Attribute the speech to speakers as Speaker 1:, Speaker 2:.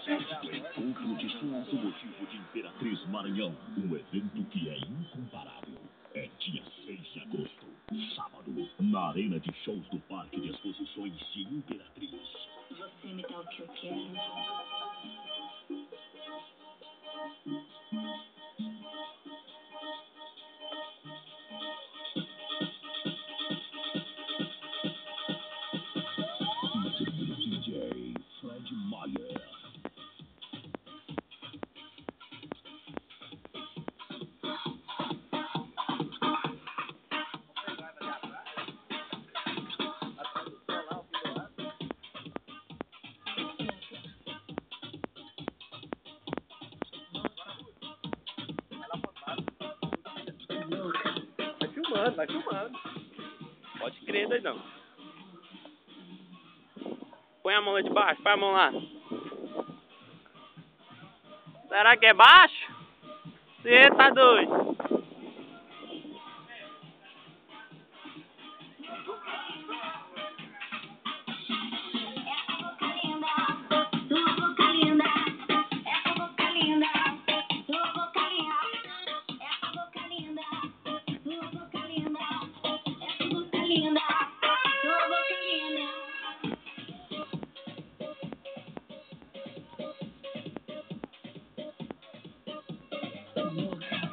Speaker 1: Este encontro discurso motivo de Imperatriz Maranhão, um evento que é incomparável. É dia 6 de agosto, sábado, na Arena de Shows do Parque de Exposições de Imperatriz.
Speaker 2: Você me dá o que eu quero.
Speaker 1: DJ Fred Mayer.
Speaker 3: Vai filmando.
Speaker 4: Pode crer, doidão. Põe a mão lá de baixo, põe a mão lá. Será que é baixo? Você tá doido?
Speaker 2: Boca